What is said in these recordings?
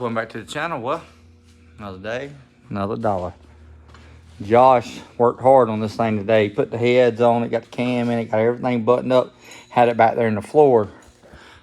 Welcome back to the channel. Well, another day, another dollar. Josh worked hard on this thing today. He put the heads on it, got the cam in it, got everything buttoned up, had it back there in the floor.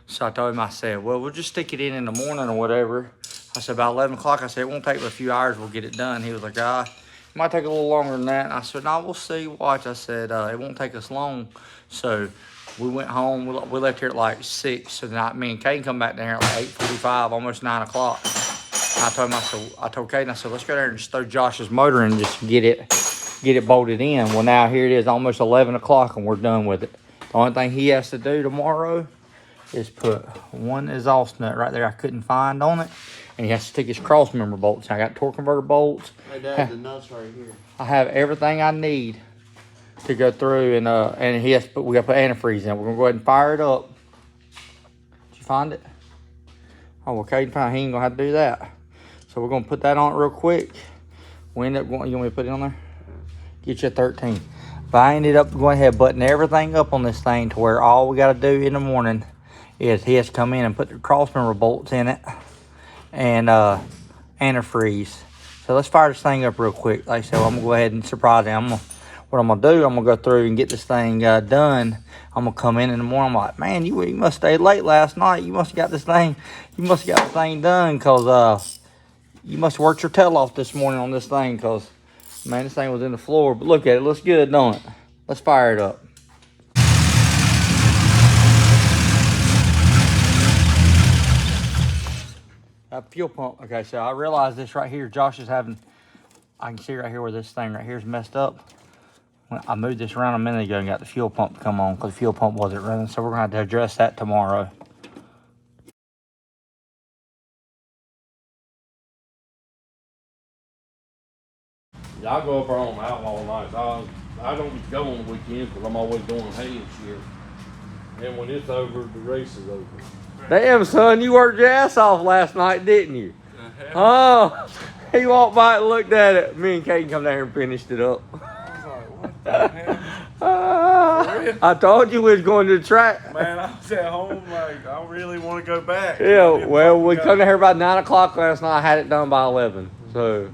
So I told him, I said, well, we'll just stick it in the morning or whatever. I said, about 11 o'clock, I said, it won't take but a few hours, we'll get it done. He was like, it might take a little longer than that. And I said, no, we'll see, watch. I said, it won't take us long. So we went home, we left here at like 6. So then me and Caden come back down here at like 8:45, almost 9 o'clock. I told Caden, I said, let's go there and just throw Josh's motor and just get it bolted in. Well, now here it is, almost 11 o'clock, and we're done with it. The only thing he has to do tomorrow is put one exhaust nut right there I couldn't find on it, and he has to take his cross member bolts. I got torque converter bolts. Hey, Dad, the nuts right here. I have everything I need to go through, and we got to put antifreeze in. We're gonna go ahead and fire it up. Did you find it? Oh, well, Caden found it. He ain't gonna have to do that. So we're gonna put that on it real quick. We end up going, you want me to put it on there? Get you a 13. But I ended up going ahead and button everything up on this thing to where all we gotta do in the morning is he has to come in and put the cross member bolts in it and antifreeze. So let's fire this thing up real quick. Like I said, I'm gonna go ahead and surprise him. What I'm gonna do, I'm gonna go through and get this thing done. I'm gonna come in the morning. I'm like, man, you must stay late last night. You must have got this thing. You must have got the thing done, cause you must have worked your tail off this morning on this thing, cause man, this thing was in the floor. But look at it, looks good, don't it? Let's fire it up. Fuel pump. Okay, so I realized this right here. Josh is having. I can see right here where this thing right here is messed up. I moved this around a minute ago and got the fuel pump to come on because the fuel pump wasn't running. So we're gonna have to address that tomorrow. Yeah, I go up there on outlaw nights. I don't get to go on the weekends because I'm always doing hay and shit. And when it's over, the race is over. Damn, son, you worked your ass off last night, didn't you? Oh, he walked by and looked at it. Me and Caden come down here and finished it up. I was like, what the hell? I told you we was going to the track. Man, I was at home like, I really want to go back. Yeah, well, we come down here about 9 o'clock last night. I had it done by 11. So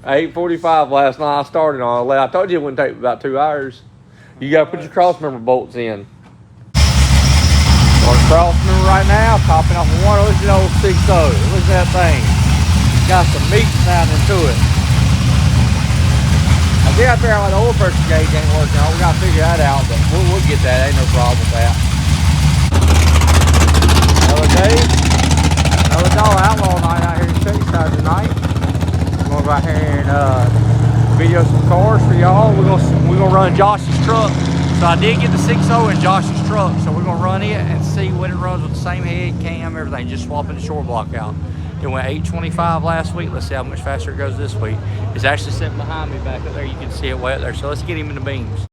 8:45 last night. I started on 11. I told you it wouldn't take about 2 hours. You got to put your cross member bolts in. Our cross member right now, topping off one. Listen to the old 6.0. Listen to that thing. Got some meat sounding to it. I did have to figure out why the oil pressure gauge ain't working on. We got to figure that out, but we'll get that. Ain't no problem with that. Another day, another dollar outlaw night out here in Shadyside tonight. We're going to go out here and video some cars for y'all. We're gonna run Josh's truck. So I did get the 6.0 in Josh's truck. So we're gonna run it and see what it runs with the same head, cam, everything. Just swapping the shore block out. It went 825 last week. Let's see how much faster it goes this week. It's actually sitting behind me back up there. You can see it way up there. So let's get him in the beams.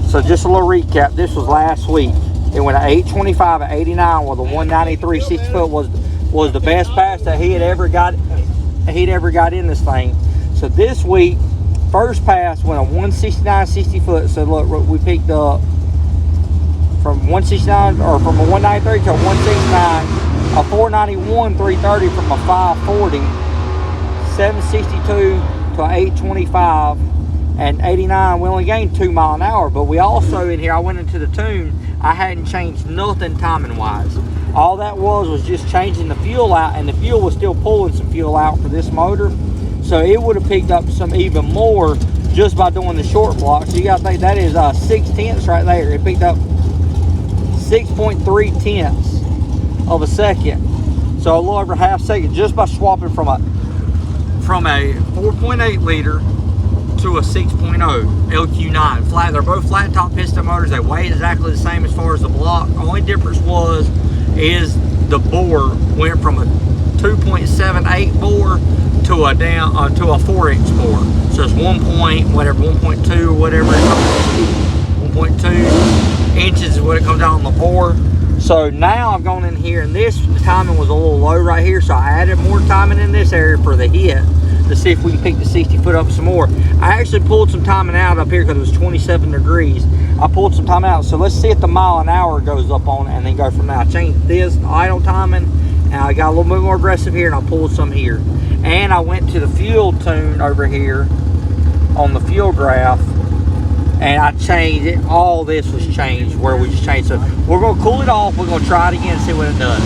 So just a little recap. This was last week. It went at 825 at 89, where the 193 60 foot was the best pass that he had ever got in this thing. So this week, first pass went a 169 60 foot. So look, we picked up from 169 or from a 193 to a 169, a 491 330 from a 540, 762 to 825. And 89, we only gained 2 miles an hour, but we also in here, I went into the tune, I hadn't changed nothing timing wise. All that was just changing the fuel out, and the fuel was still pulling some fuel out for this motor. So it would have picked up some even more just by doing the short block. So you gotta think that is 6/10 right there. It picked up 6.3 tenths of a second. So a little over half second just by swapping from a 4.8 liter to a 6.0 LQ9 flat. They're both flat top piston motors. They weigh exactly the same as far as the block. The only difference is the bore went from a 2.78 bore to a 4-inch bore. So it's 1.2 or whatever it comes, 1.2 inches is what it comes out on the bore. So now I've gone in here, and this timing was a little low right here, so I added more timing in this area for the hit to see if we can pick the 60 foot up some more. I actually pulled some timing out up here because it was 27 degrees. I pulled some timing out, so let's see if the mile an hour goes up on it and then go from there. I changed this idle timing, and I got a little bit more aggressive here, and I pulled some here. And I went to the fuel tune over here on the fuel graph, and I changed it. All this was changed where we just changed. So we're going to cool it off. We're going to try it again and see what it does.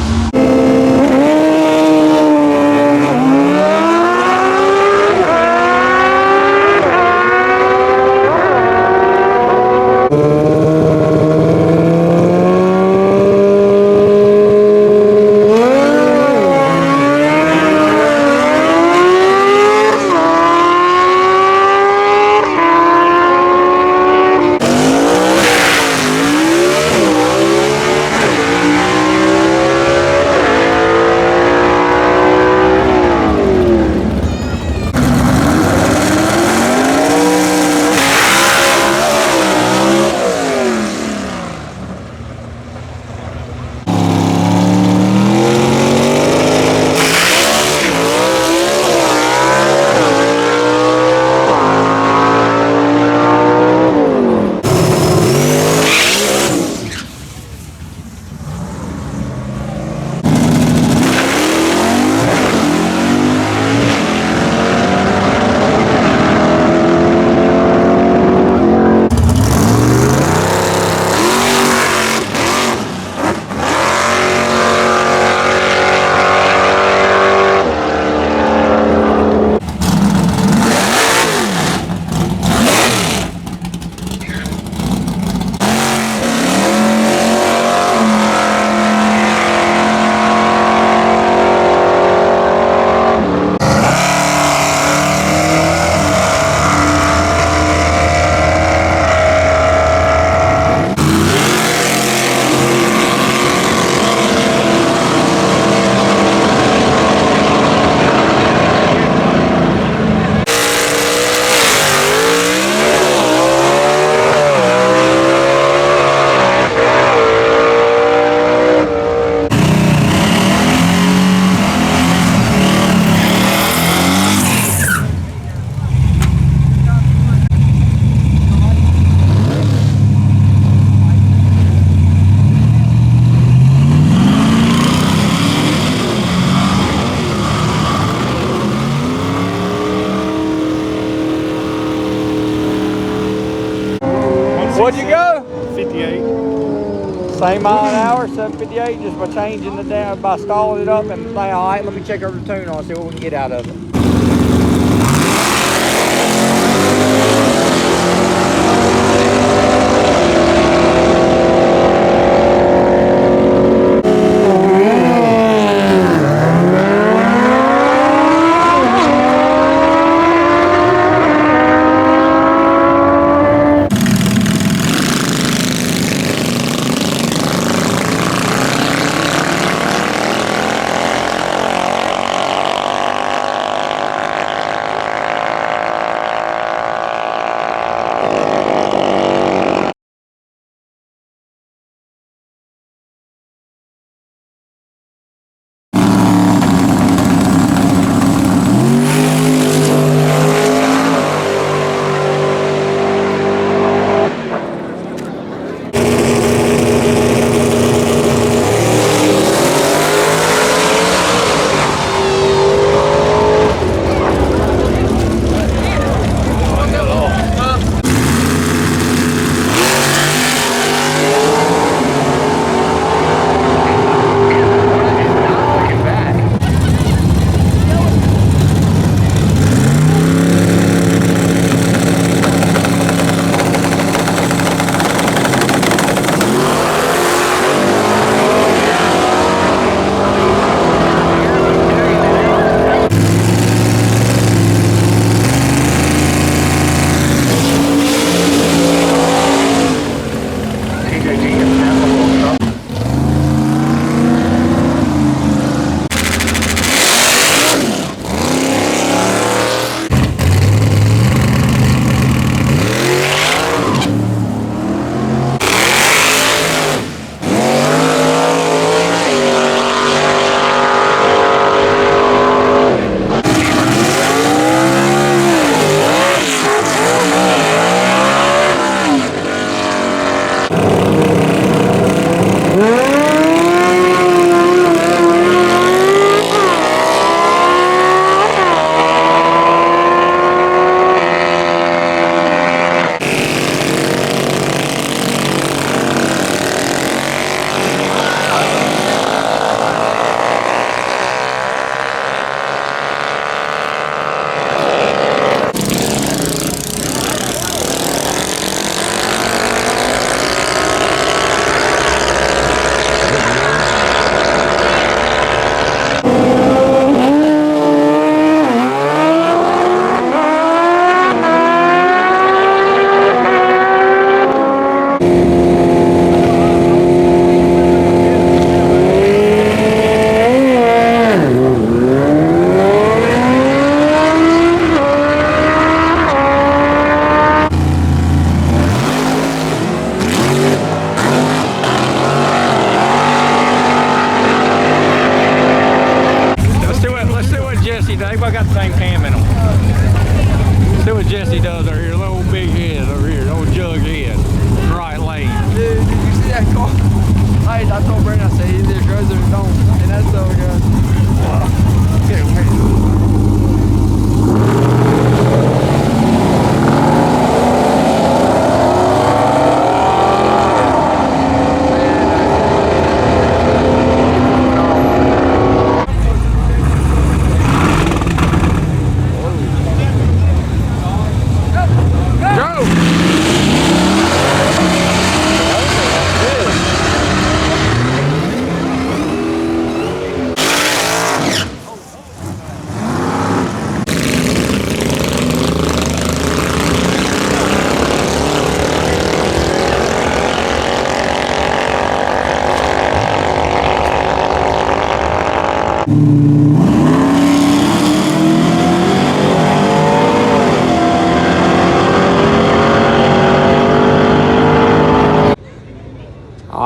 What'd you go? 58. Same mile an hour, 758, just by changing it down, by stalling it up and saying, all right, let me check over the tune on, see what we can get out of it.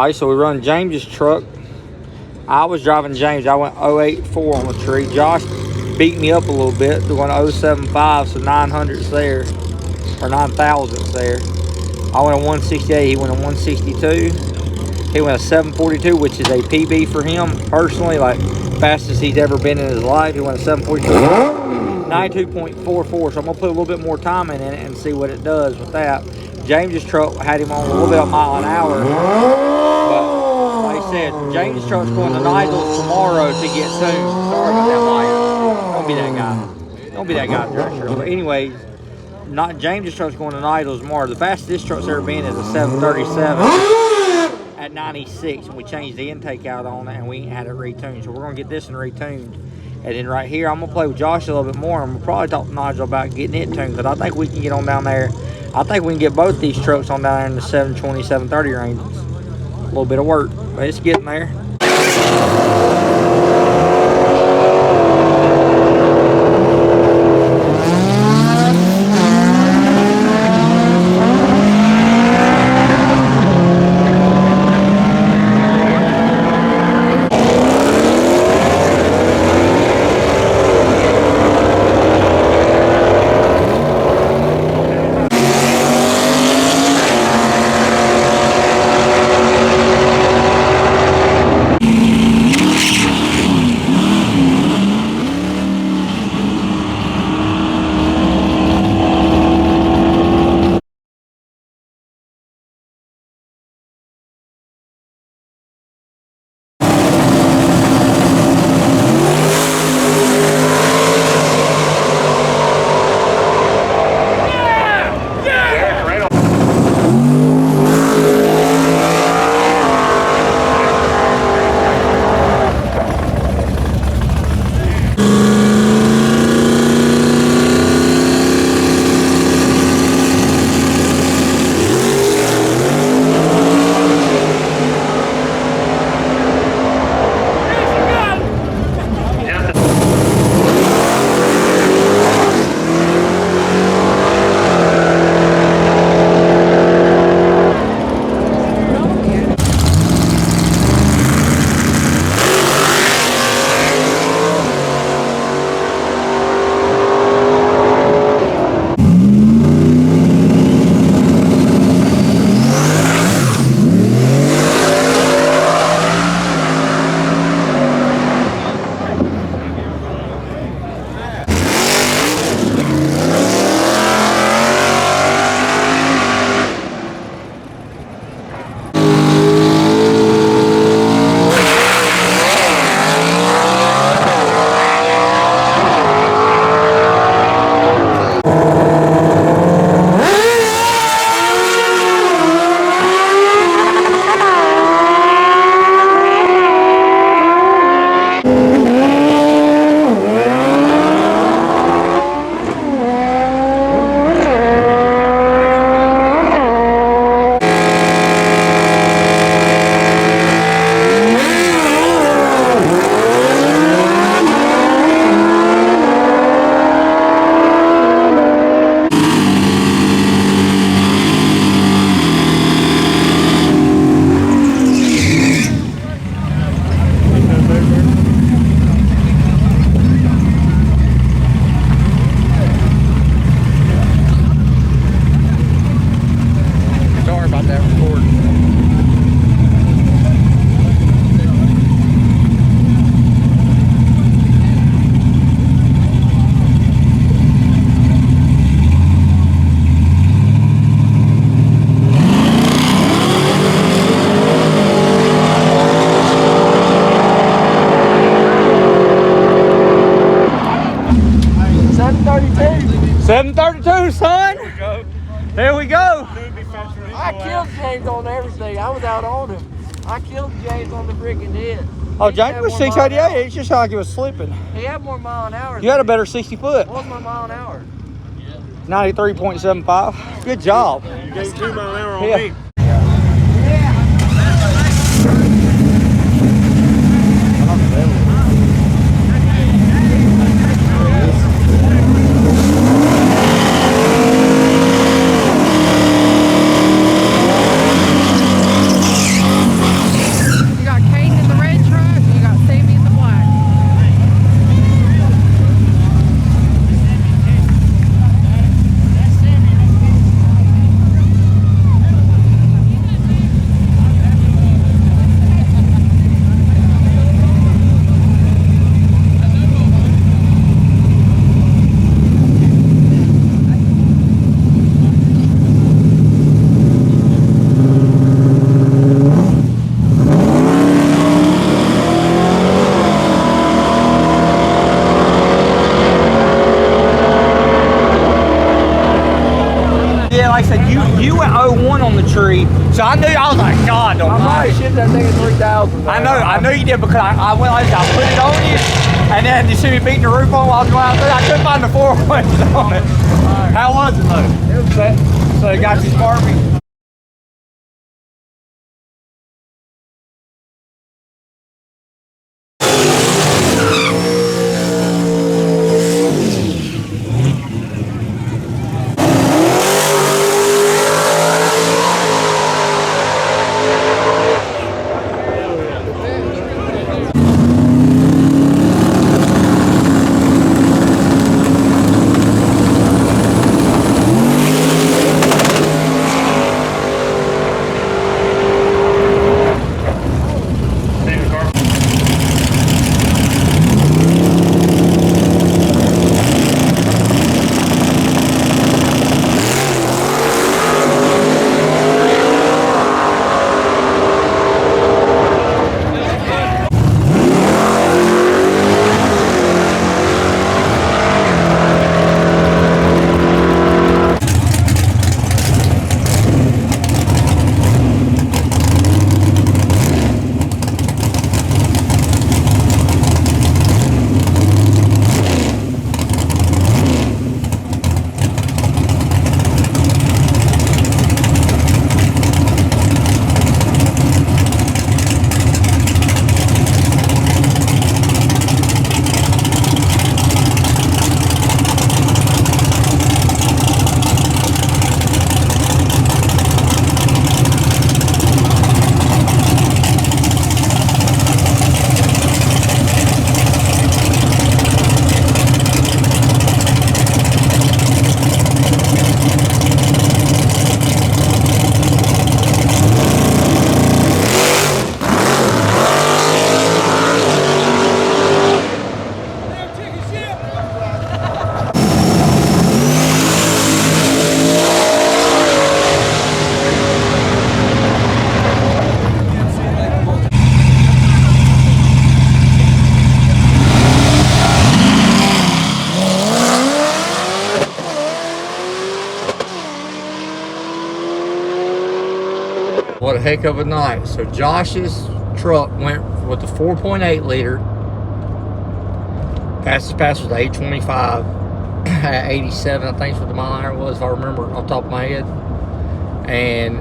All right, so we run James's truck. I was driving James. I went 084 on the tree. Josh beat me up a little bit, doing 075, so 900's there, or 9,000's there. I went a 168. He went a 162. He went a 742, which is a PB for him personally, like fastest he's ever been in his life. He went a 742, 92.44. So I'm gonna put a little bit more time in it and see what it does with that. James's truck had him on a little bit of mile an hour, but like I said, James's truck's going to Nigel's tomorrow to get tuned. Sorry about that, Mike. Don't be that guy. Don't be that guy, Drescher. But anyways, not James's truck's going to Nigel's tomorrow. The fastest this truck's ever been is a 737 at 96, and we changed the intake out on it, and we ain't had it retuned. So we're gonna get this one retuned. And then right here, I'm gonna play with Josh a little bit more. I'm gonna probably talk to Nigel about getting it tuned, because I think we can get on down there. I think we can get both these trucks on down there in the 720, 730 ranges. A little bit of work, but it's getting there. There we go. I killed James on everything. I was out on him. I killed James on the freaking head. Oh, James was 688. It's just like he was slipping. He had more mile an hour. You had a better 60 foot. What was my mile an hour? 93.75. Good job. You gave 2 mile an hour on me. So I was like, God, don't I mind. might shit that thing at 3,000. I know you did because I went like I put it on you, and then you see me beating the roof on while I was going out there. I couldn't find the 4 winds on it. How was it though? It was bad. So it got you sparky. What a heck of a night. So Josh's truck went with the 4.8 liter. Fastest pass was 825 at 87, I think is what the mile an hour was, if I remember off the top of my head. And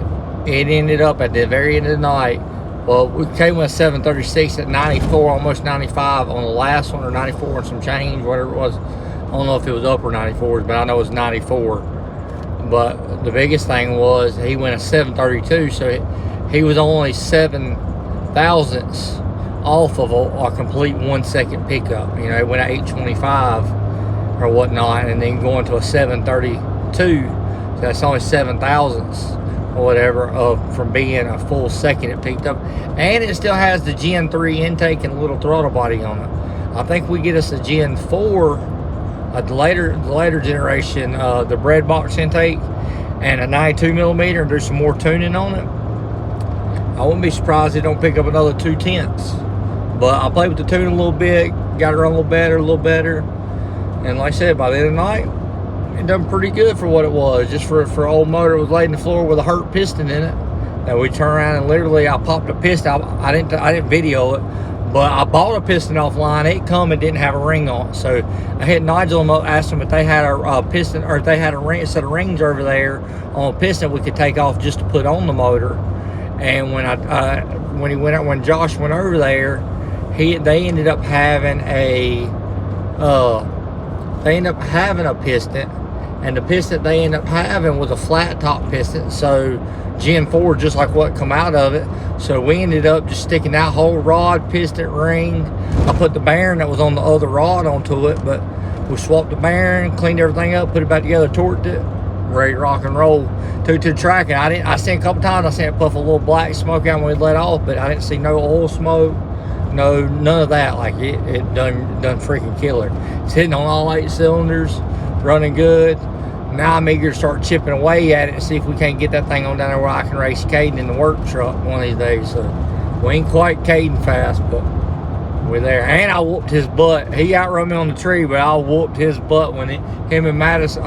it ended up at the very end of the night. Well, we came with 736 at 94, almost 95 on the last one, or 94 and some change, whatever it was. I don't know if it was upper 94s, but I know it was 94. But the biggest thing was he went a 732, so he was only 7 thousandths off of a complete 1 second pickup. You know, it went at 825 or whatnot, and then going to a 732, so that's only 7 thousandths or whatever from being a full second it picked up. And it still has the Gen 3 intake and a little throttle body on it. I think we get us a Gen 4, the later generation, the bread box intake and a 92 millimeter, and do some more tuning on it. I wouldn't be surprised if it don't pick up another 2/10. But I played with the tuning a little bit, got it run a little better, and like I said, by the end of the night, it done pretty good for what it was. Just for old motor, it was laid in the floor with a hurt piston in it. And we turned around and literally I popped a piston. I didn't video it, but I bought a piston offline. It come and didn't have a ring on it. So I hit Nigel up, asked them if they had a piston, or if they had a ring, set of rings over there on a piston we could take off just to put on the motor. And when Josh went over there, they ended up having a piston, and the piston they ended up having was a flat top piston, so Gen 4 just like what come out of it. So we ended up just sticking that whole rod, piston, ring. I put the bearing that was on the other rod onto it, but we swapped the bearing, cleaned everything up, put it back together, torqued it, ready to rock and roll. Took to the track, and I seen a couple times, I seen it puff a little black smoke out when we let off, but I didn't see no oil smoke, none of that. Like it done freaking killer. It's hitting on all 8 cylinders, running good. Now I'm eager to start chipping away at it and see if we can't get that thing on down there where I can race Caden in the work truck one of these days. So we ain't quite Caden fast, but we're there. And I whooped his butt. He outrun me on the tree, but I whooped his butt when him and Madison,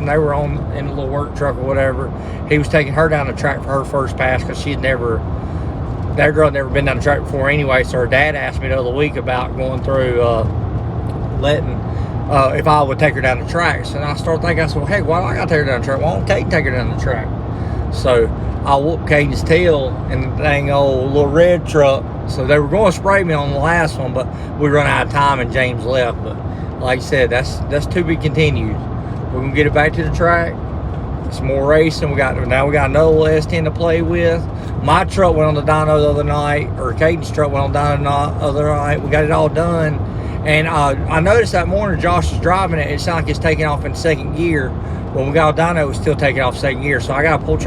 they were in a little work truck or whatever. He was taking her down the track for her first pass because that girl had never been down the track before anyway. So her dad asked me the other week about going through, if I would take her down the tracks. And I started thinking, I said, well, heck, why do I got to take her down the track? Why don't Caden take her down the track? So I whooped Caden's tail in the dang old little red truck. So they were going to spray me on the last one, but we run out of time and James left. But like I said, that's to be continued. We're going to get it back to the track. Some more racing. Now we got another little S10 to play with. My truck went on the dyno the other night, or Caden's truck went on the dyno the other night. We got it all done. And I noticed that morning Josh was driving it. It sounded like it's taking off in second gear. When we got dyno, it was still taking off second gear. So I got to pull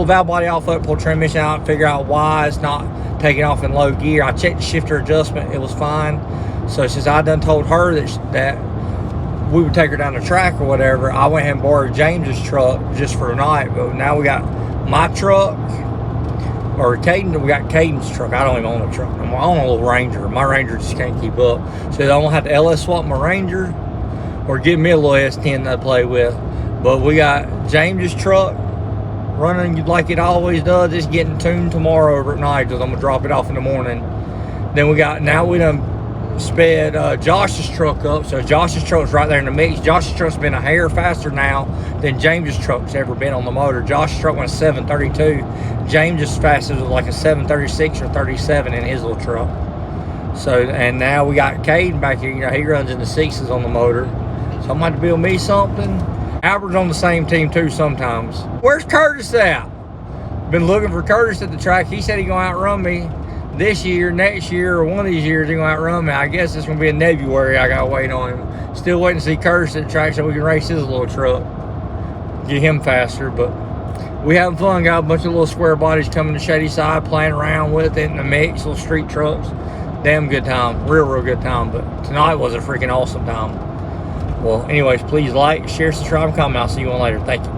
valve body off of it, pull transmission out, figure out why it's not taking off in low gear. I checked the shifter adjustment. It was fine. So since I done told her that we would take her down the track or whatever, I went ahead and borrowed James's truck just for a night. But now we got my truck, or we got Caden's truck. I don't even own a truck. I'm on a little Ranger. My Ranger just can't keep up. So I'm gonna have to LS swap my Ranger or give me a little S10 to play with. But we got James's truck running like it always does. It's getting tuned tomorrow over at night because I'm gonna drop it off in the morning. Then we done sped Josh's truck up. So Josh's truck's right there in the mix. Josh's truck's been a hair faster now than James's truck's ever been on the motor. Josh's truck went 732. James's fastest was like a 736 or 37 in his little truck. So, and now we got Caden back here. You know, he runs in the sixes on the motor. So I'm going to build me something. Albert's on the same team too sometimes. Where's Curtis at? Been looking for Curtis at the track. He said he's going to outrun me this year, next year, or one of these years. He's going to outrun me. I guess it's going to be in February. I got to wait on him. Still waiting to see Curtis at the track so we can race his little truck. Get him faster, but we having fun. Got a bunch of little square bodies coming to Shadyside, playing around with it in the mix, little street trucks. Damn good time. Real good time. But tonight was a freaking awesome time. Well, anyways, please like, share, subscribe, comment. I'll see you on later. Thank you. Bye.